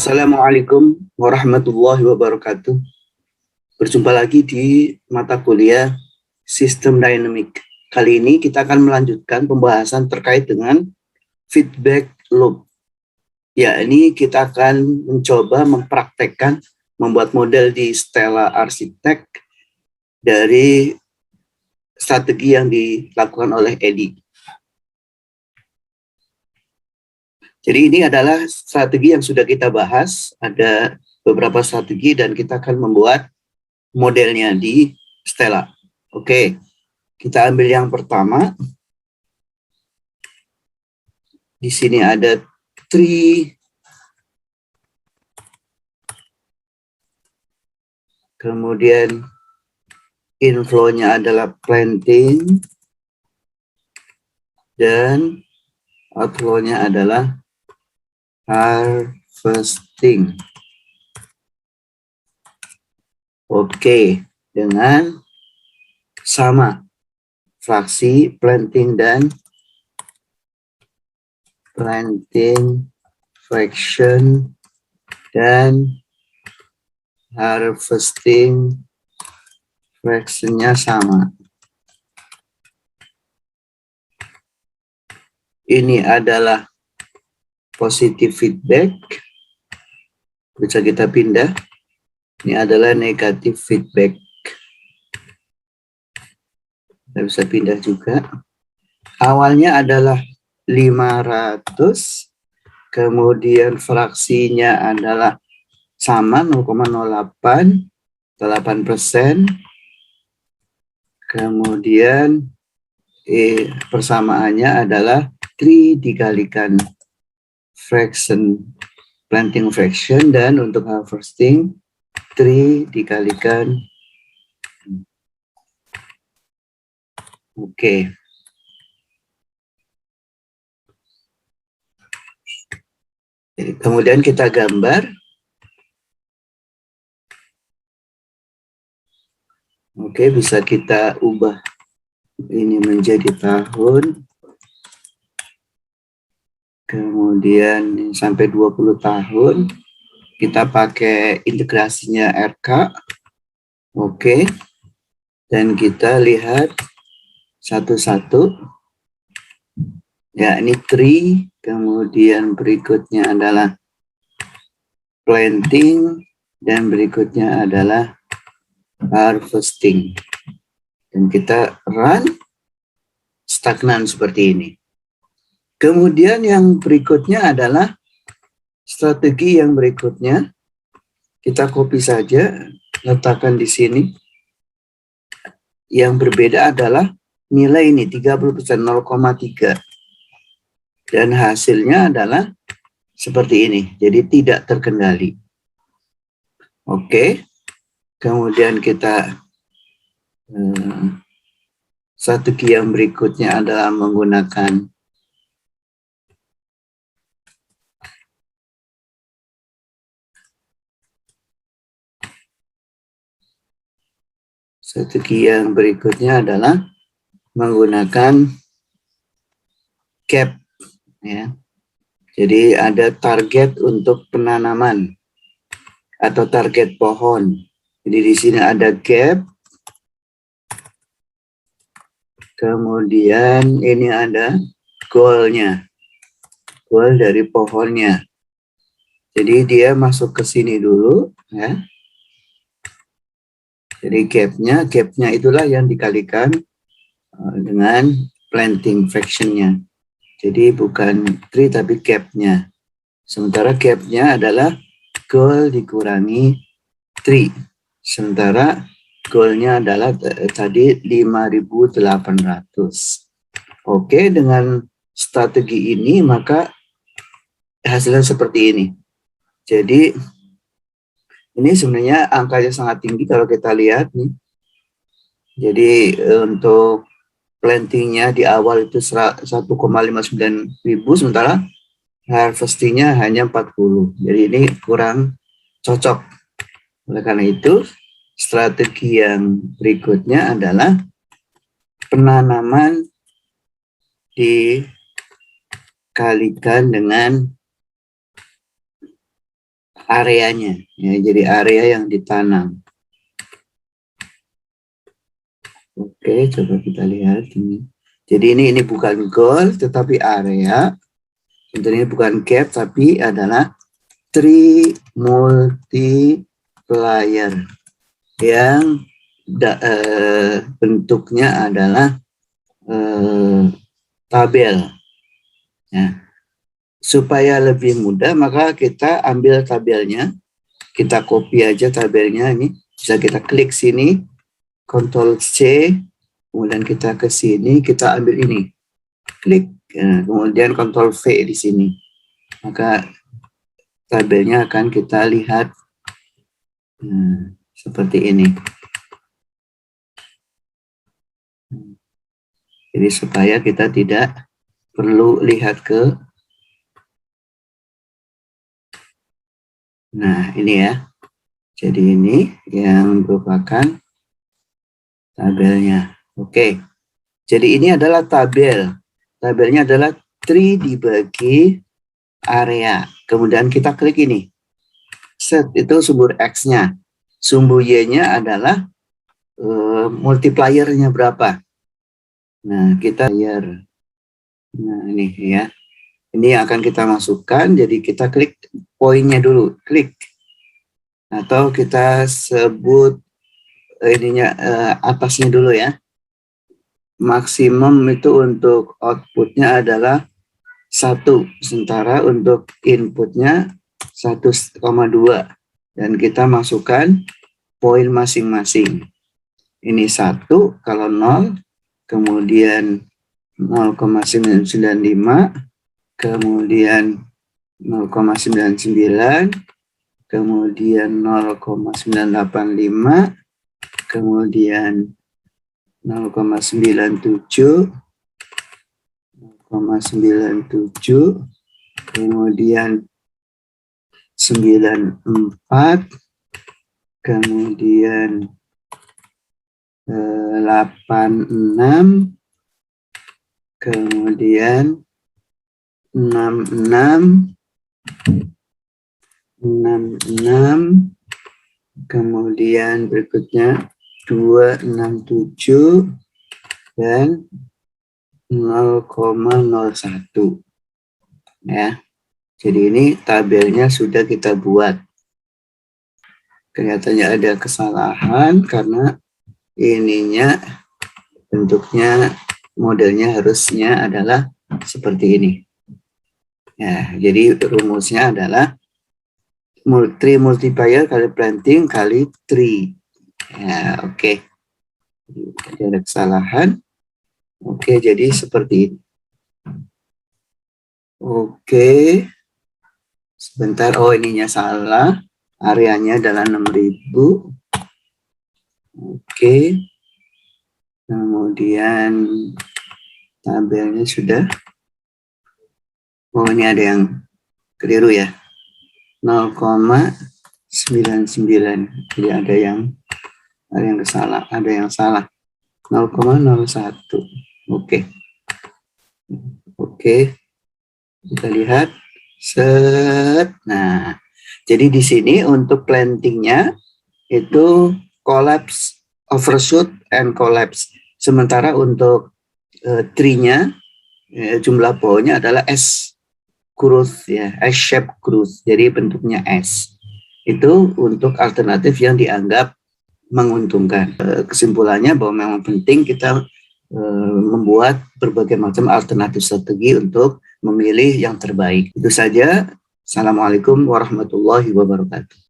Assalamualaikum warahmatullahi wabarakatuh. Berjumpa lagi di mata kuliah Sistem Dynamic. Kali ini kita akan melanjutkan pembahasan terkait dengan feedback loop. Ya, ini kita akan mencoba mempraktekkan membuat model di Stella Architect dari strategi yang dilakukan oleh Edi. Jadi ini adalah strategi yang sudah kita bahas, ada beberapa strategi dan kita akan membuat modelnya di Stella. Oke, kita ambil yang pertama. Di sini ada tree, kemudian inflow-nya adalah planting, dan outflow-nya adalah harvesting. Oke, dengan sama fraksi planting dan planting fraction dan harvesting fraction-nya sama. Ini adalah positive feedback, bisa kita pindah. Ini adalah negative feedback, kita bisa pindah juga. Awalnya adalah 500, kemudian fraksinya adalah sama 0,08, 8%, kemudian persamaannya adalah 3 dikalikan fraction, planting fraction, dan untuk harvesting 3 dikalikan. Oke. Kemudian kita gambar. Oke, bisa kita ubah ini menjadi tahun. Kemudian sampai 20 tahun. Kita pakai integrasinya RK. Oke. Dan kita lihat satu-satu. Ya, ini tree. Kemudian berikutnya adalah planting. Dan berikutnya adalah harvesting. Dan kita run, stagnan seperti ini. Kemudian yang berikutnya adalah strategi yang berikutnya. Kita copy saja, letakkan di sini. Yang berbeda adalah nilai ini 30%, 0,3. Dan hasilnya adalah seperti ini. Jadi tidak terkendali. Oke. Kemudian kita strategi yang berikutnya adalah menggunakan cap, ya. Jadi ada target untuk penanaman atau target pohon. Jadi di sini ada gap. Kemudian ini ada goal-nya. Goal dari pohonnya. Jadi dia masuk ke sini dulu, ya. Jadi gapnya itulah yang dikalikan dengan planting fraction-nya. Jadi bukan tree tapi gapnya. Sementara gapnya adalah goal dikurangi tree. Sementara goalnya adalah tadi 5.800. Oke, dengan strategi ini maka hasilnya seperti ini. Jadi ini sebenarnya angkanya sangat tinggi kalau kita lihat nih. Jadi untuk plantingnya di awal itu 1,59 ribu, sementara harvestingnya hanya 40. Jadi ini kurang cocok. Oleh karena itu, strategi yang berikutnya adalah penanaman dikalikan dengan areanya, ya, jadi area yang ditanam. Oke, coba kita lihat ini. Jadi ini bukan goal, tetapi area. Ini bukan cap, tapi adalah tree multiplier yang bentuknya adalah tabel. Ya. Supaya lebih mudah, maka kita ambil tabelnya, kita copy aja tabelnya ini. Bisa kita klik sini, Ctrl C, kemudian kita ke sini, kita ambil ini, klik, kemudian Ctrl V di sini. Maka tabelnya akan kita lihat seperti ini. Jadi supaya kita tidak perlu lihat ke, nah ini ya. Jadi ini yang merupakan tabelnya. Oke. Jadi ini adalah tabel. Tabelnya adalah tree dibagi area. Kemudian kita klik ini. Set, itu sumber X-nya. Sumber Y-nya adalah multiplier-nya berapa. Nah, kita lihat. Nah, ini ya. Ini yang akan kita masukkan. Jadi kita klik poinnya dulu. Klik. Atau kita sebut ininya atasnya dulu ya. Maksimum itu untuk outputnya adalah 1. Sementara untuk inputnya 1,2. Dan kita masukkan poin masing-masing. Ini 1 kalau 0, kemudian 0,995, kemudian 0,99, kemudian 0,985, kemudian 0,97, 0,97, kemudian 94, kemudian 86, kemudian 66, 66, kemudian berikutnya 267 dan 0,01 ya. Jadi ini tabelnya sudah kita buat. Kelihatannya ada kesalahan karena ininya bentuknya modelnya harusnya adalah seperti ini. Ya, jadi rumusnya adalah tree multiplier kali planting kali tree. Ya, oke. Jadi ada kesalahan. Oke, jadi seperti ini. Oke. Sebentar, oh ininya salah. Areanya adalah 6.000. Oke. Kemudian tabelnya sudah. Oh, ini ada yang keliru ya. 0,99. Jadi ada yang salah, ada yang salah. 0,01. Oke. Oke. Kita lihat. Set. Nah, jadi di sini untuk plantingnya itu collapse, overshoot, and collapse. Sementara untuk tree-nya jumlah pohonnya adalah S growth ya, S-shape growth. Jadi bentuknya S. Itu untuk alternatif yang dianggap menguntungkan. Kesimpulannya bahwa memang penting kita membuat berbagai macam alternatif strategi untuk memilih yang terbaik. Itu saja. Assalamualaikum warahmatullahi wabarakatuh.